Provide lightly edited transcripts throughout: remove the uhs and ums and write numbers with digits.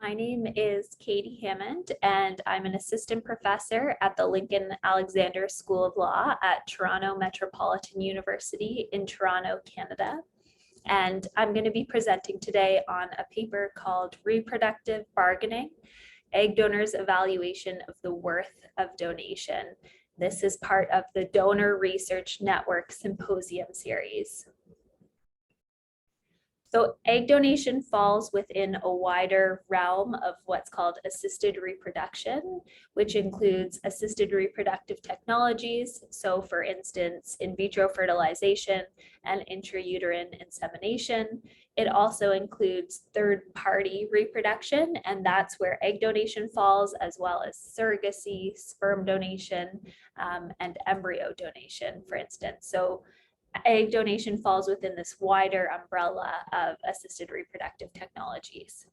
My name is Katie Hammond, and I'm an assistant professor at the Lincoln Alexander School of Law at Toronto Metropolitan University in Toronto, Canada. And I'm going to be presenting today on a paper called Reproductive Bargaining, Egg Donors' Evaluation of the Worth of Donation. This is part of the Donor Research Network Symposium series. So egg donation falls within a wider realm of what's called assisted reproduction, which includes assisted reproductive technologies. So for instance, in vitro fertilization and intrauterine insemination. It also includes third-party reproduction, and that's where egg donation falls, as well as surrogacy, sperm donation, and embryo donation, for instance. So egg donation falls within this wider umbrella of assisted reproductive technologies.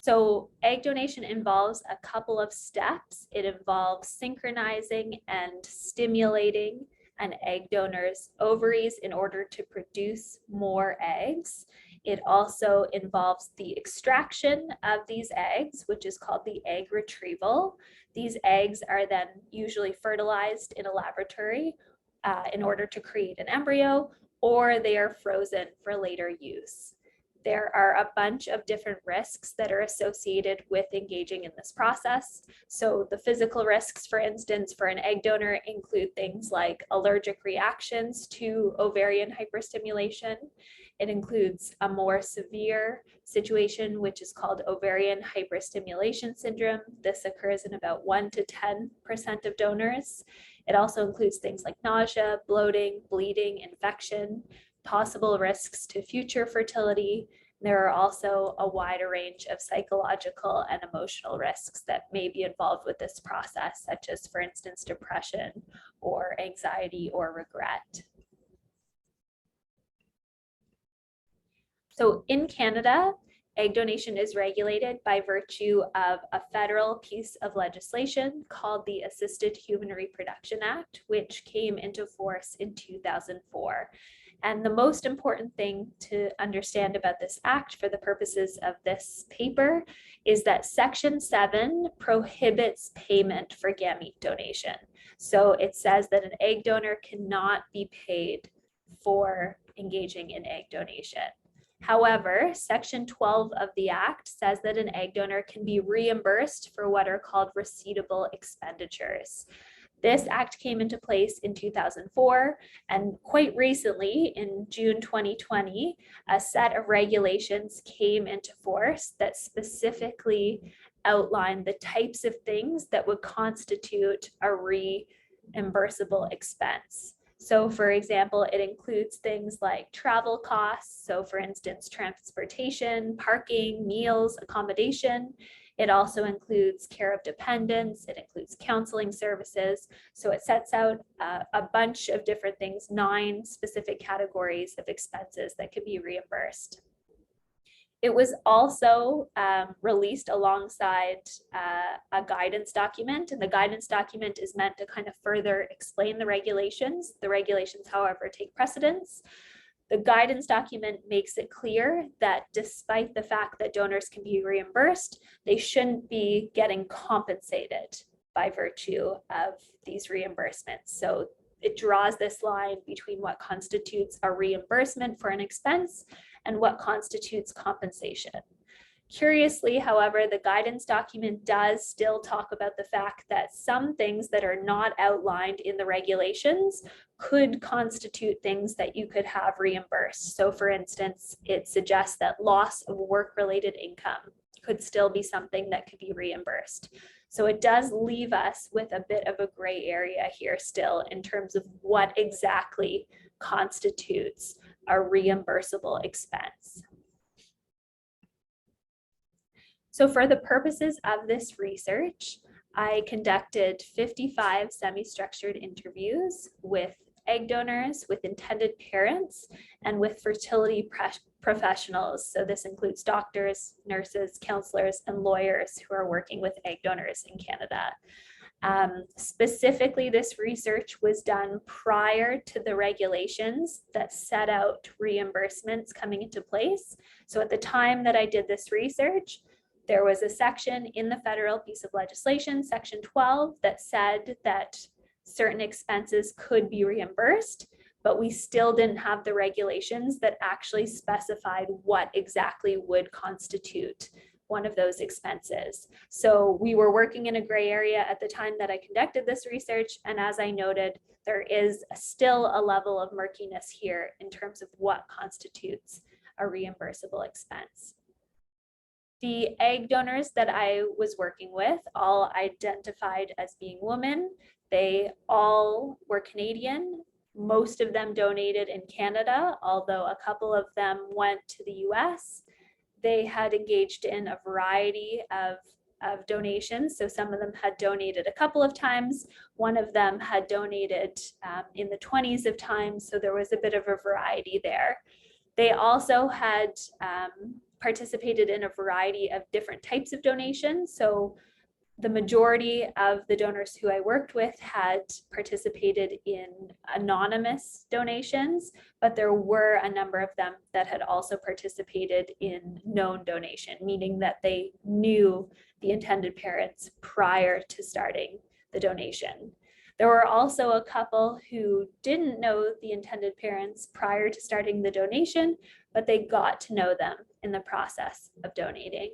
So egg donation involves a couple of steps. It involves synchronizing and stimulating an egg donor's ovaries in order to produce more eggs. It also involves the extraction of these eggs, which is called the egg retrieval. These eggs are then usually fertilized in a laboratory in order to create an embryo, or they are frozen for later use. There are a bunch of different risks that are associated with engaging in this process. So the physical risks, for instance, for an egg donor include things like allergic reactions to ovarian hyperstimulation. It includes a more severe situation, which is called ovarian hyperstimulation syndrome. This occurs in about 1 to 10% of donors. It also includes things like nausea, bloating, bleeding, infection, possible risks to future fertility. There are also a wider range of psychological and emotional risks that may be involved with this process, such as, for instance, depression or anxiety or regret. So in Canada, egg donation is regulated by virtue of a federal piece of legislation called the Assisted Human Reproduction Act, which came into force in 2004. And the most important thing to understand about this act for the purposes of this paper is that Section 7 prohibits payment for gamete donation. So it says that an egg donor cannot be paid for engaging in egg donation. However, Section 12 of the Act says that an egg donor can be reimbursed for what are called receivable expenditures. This act came into place in 2004, and quite recently, in June 2020, a set of regulations came into force that specifically outlined the types of things that would constitute a reimbursable expense. So for example, it includes things like travel costs. So for instance, transportation, parking, meals, accommodation. It also includes care of dependents. It includes counseling services. So it sets out a bunch of different things, 9 specific categories of expenses that could be reimbursed. It was also released alongside a guidance document, and the guidance document is meant to kind of further explain the regulations. The regulations, however, take precedence. The guidance document makes it clear that despite the fact that donors can be reimbursed, they shouldn't be getting compensated by virtue of these reimbursements. So it draws this line between what constitutes a reimbursement for an expense and what constitutes compensation. Curiously, however, the guidance document does still talk about the fact that some things that are not outlined in the regulations could constitute things that you could have reimbursed. So for instance, it suggests that loss of work-related income could still be something that could be reimbursed. So it does leave us with a bit of a gray area here still in terms of what exactly constitutes a reimbursable expense. So for the purposes of this research, I conducted 55 semi-structured interviews with egg donors, with intended parents, and with fertility professionals. So this includes doctors, nurses, counselors, and lawyers who are working with egg donors in Canada. Specifically, this research was done prior to the regulations that set out reimbursements coming into place. So at the time that I did this research, there was a section in the federal piece of legislation, section 12, that said that certain expenses could be reimbursed, but we still didn't have the regulations that actually specified what exactly would constitute one of those expenses. So we were working in a gray area at the time that I conducted this research. And as I noted, there is still a level of murkiness here in terms of what constitutes a reimbursable expense. The egg donors that I was working with all identified as being women. They all were Canadian. Most of them donated in Canada, although a couple of them went to the US. They had engaged in a variety of donations. So some of them had donated a couple of times. One of them had donated in the 20s of times. So there was a bit of a variety there. They also had participated in a variety of different types of donations. So the majority of the donors who I worked with had participated in anonymous donations, but there were a number of them that had also participated in known donation, meaning that they knew the intended parents prior to starting the donation. There were also a couple who didn't know the intended parents prior to starting the donation, but they got to know them in the process of donating.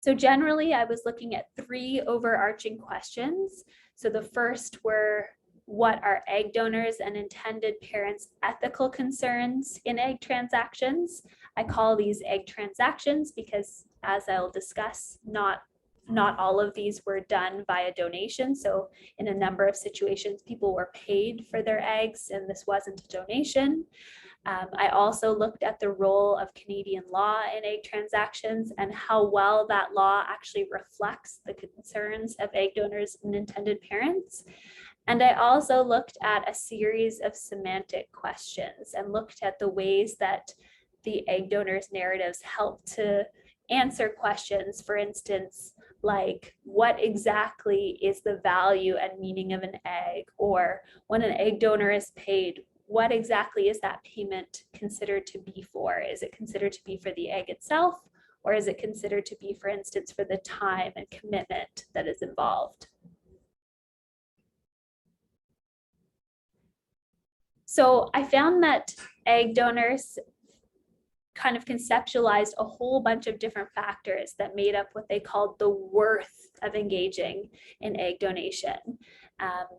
So generally, I was looking at 3 overarching questions. So the first were, what are egg donors and intended parents' ethical concerns in egg transactions? I call these egg transactions because, as I'll discuss, not all of these were done via donation. So in a number of situations, people were paid for their eggs, and this wasn't a donation. I also looked at the role of Canadian law in egg transactions and how well that law actually reflects the concerns of egg donors and intended parents. And I also looked at a series of semantic questions and looked at the ways that the egg donors' narratives help to answer questions, for instance, like what exactly is the value and meaning of an egg? Or when an egg donor is paid, what exactly is that payment considered to be for? Is it considered to be for the egg itself? Or is it considered to be, for instance, for the time and commitment that is involved? So I found that egg donors kind of conceptualized a whole bunch of different factors that made up what they called the worth of engaging in egg donation.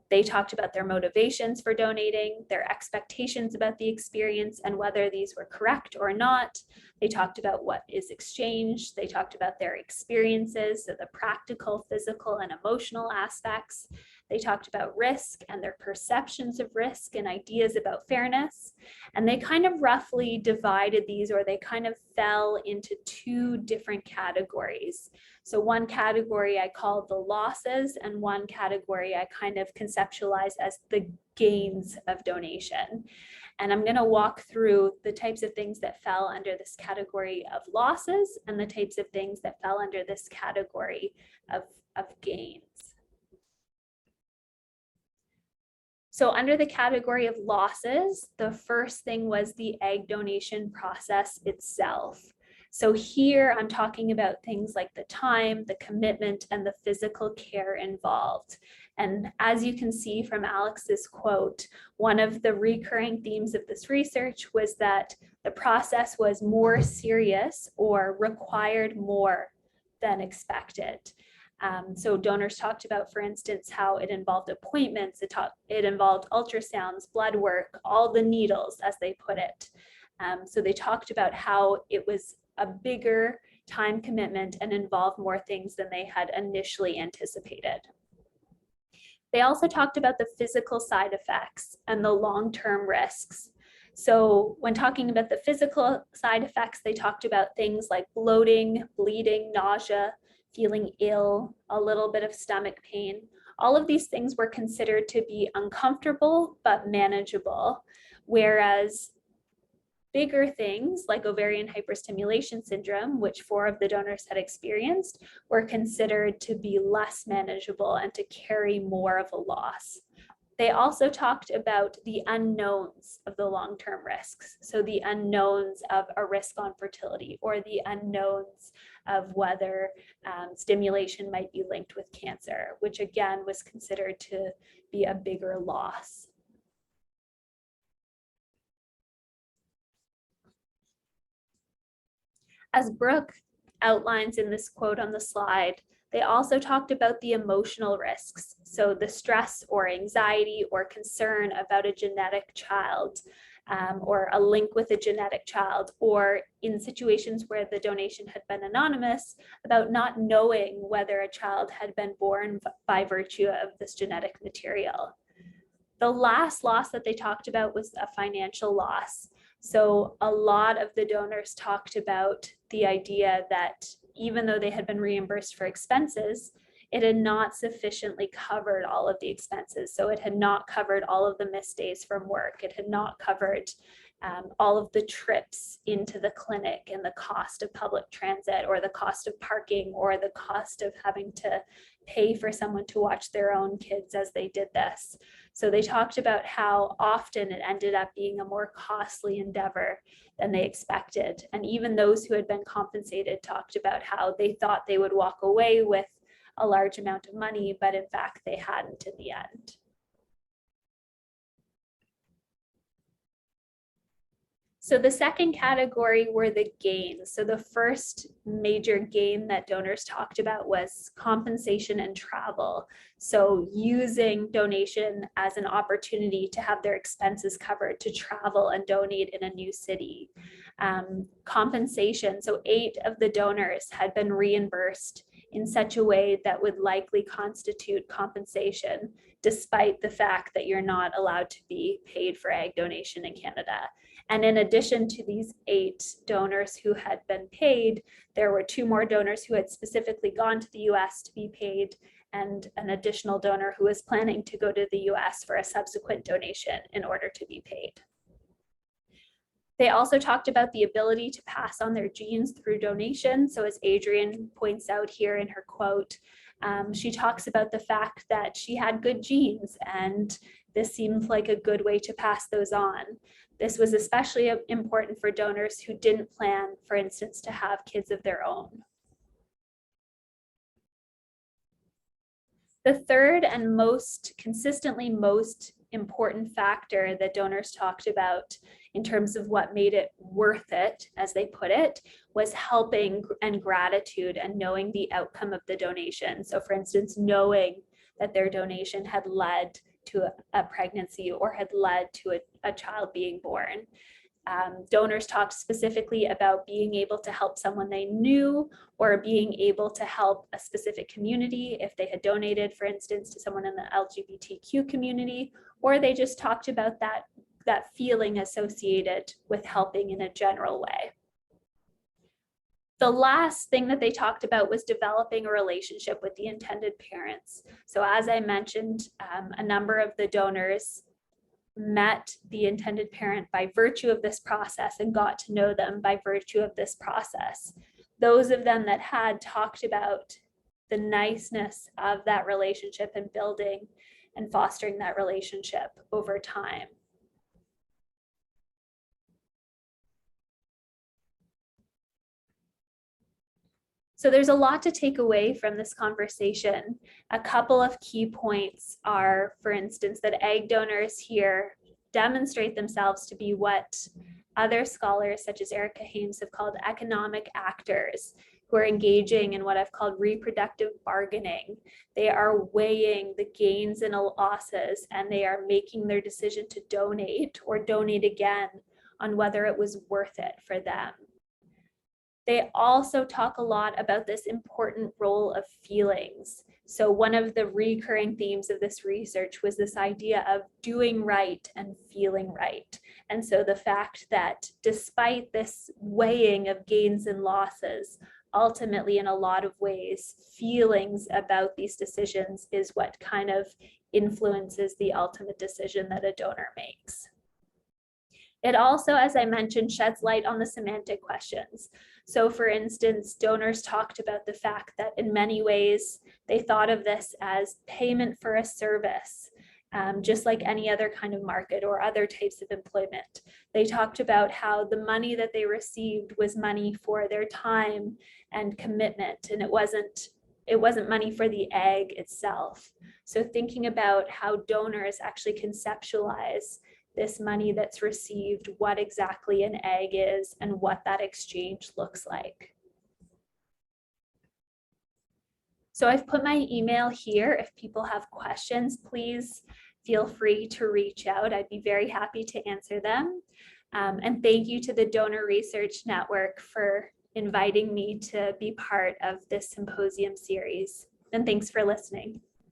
They talked about their motivations for donating, their expectations about the experience and whether these were correct or not. They talked about what is exchanged. They talked about their experiences, so the practical, physical, and emotional aspects. They talked about risk and their perceptions of risk and ideas about fairness. And they kind of roughly divided these, or they kind of fell into 2 different categories. So one category I called the losses, and one category I kind of conceptualized as the gains of donation. And I'm going to walk through the types of things that fell under this category of losses and the types of things that fell under this category of gains. So under the category of losses, the first thing was the egg donation process itself. So here I'm talking about things like the time, the commitment, and the physical care involved. And as you can see from Alex's quote, one of the recurring themes of this research was that the process was more serious or required more than expected. So donors talked about, for instance, how it involved appointments, it involved ultrasounds, blood work, all the needles, as they put it. So they talked about how it was a bigger time commitment and involved more things than they had initially anticipated. They also talked about the physical side effects and the long-term risks. So when talking about the physical side effects, they talked about things like bloating, bleeding, nausea, feeling ill, a little bit of stomach pain. All of these things were considered to be uncomfortable but manageable, whereas Bigger things like ovarian hyperstimulation syndrome, which 4 of the donors had experienced, were considered to be less manageable and to carry more of a loss. They also talked about the unknowns of the long-term risks. So the unknowns of a risk on fertility, or the unknowns of whether stimulation might be linked with cancer, which again was considered to be a bigger loss. As Brooke outlines in this quote on the slide, they also talked about the emotional risks. So the stress or anxiety or concern about a genetic child, or a link with a genetic child, or in situations where the donation had been anonymous, about not knowing whether a child had been born by virtue of this genetic material. The last loss that they talked about was a financial loss. So a lot of the donors talked about the idea that even though they had been reimbursed for expenses, it had not sufficiently covered all of the expenses. So it had not covered all of the missed days from work. It had not covered all of the trips into the clinic and the cost of public transit, or the cost of parking, or the cost of having to pay for someone to watch their own kids as they did this. So they talked about how often it ended up being a more costly endeavor than they expected. And even those who had been compensated talked about how they thought they would walk away with a large amount of money, but in fact they hadn't in the end. So the second category were the gains. So the first major gain that donors talked about was compensation and travel. So using donation as an opportunity to have their expenses covered to travel and donate in a new city. Compensation, so 8 of the donors had been reimbursed in such a way that would likely constitute compensation, despite the fact that you're not allowed to be paid for egg donation in Canada. And in addition to these 8 donors who had been paid, there were 2 more donors who had specifically gone to the US to be paid, and an additional donor who was planning to go to the US for a subsequent donation in order to be paid. They also talked about the ability to pass on their genes through donation. So as Adrienne points out here in her quote, she talks about the fact that she had good genes, and this seemed like a good way to pass those on. This was especially important for donors who didn't plan, for instance, to have kids of their own. The third and most consistently most important factor that donors talked about in terms of what made it worth it, as they put it, was helping and gratitude and knowing the outcome of the donation. So for instance, knowing that their donation had led to a pregnancy or had led to a child being born. Donors talked specifically about being able to help someone they knew, or being able to help a specific community if they had donated, for instance, to someone in the LGBTQ community, or they just talked about that feeling associated with helping in a general way. The last thing that they talked about was developing a relationship with the intended parents. So as I mentioned, a number of the donors met the intended parent by virtue of this process and got to know them by virtue of this process. Those of them that had talked about the niceness of that relationship and building and fostering that relationship over time. So there's a lot to take away from this conversation. A couple of key points are, for instance, that egg donors here demonstrate themselves to be what other scholars such as Erica Hames have called economic actors, who are engaging in what I've called reproductive bargaining. They are weighing the gains and losses, and they are making their decision to donate or donate again on whether it was worth it for them. They also talk a lot about this important role of feelings. So one of the recurring themes of this research was this idea of doing right and feeling right. And so the fact that despite this weighing of gains and losses, ultimately in a lot of ways, feelings about these decisions is what kind of influences the ultimate decision that a donor makes. It also, as I mentioned, sheds light on the semantic questions. So for instance, donors talked about the fact that in many ways, they thought of this as payment for a service, just like any other kind of market or other types of employment. They talked about how the money that they received was money for their time and commitment, and it wasn't money for the egg itself. So thinking about how donors actually conceptualize this money that's received, what exactly an egg is, and what that exchange looks like. So I've put my email here. If people have questions, please feel free to reach out. I'd be very happy to answer them. And thank you to the Donor Research Network for inviting me to be part of this symposium series. And thanks for listening.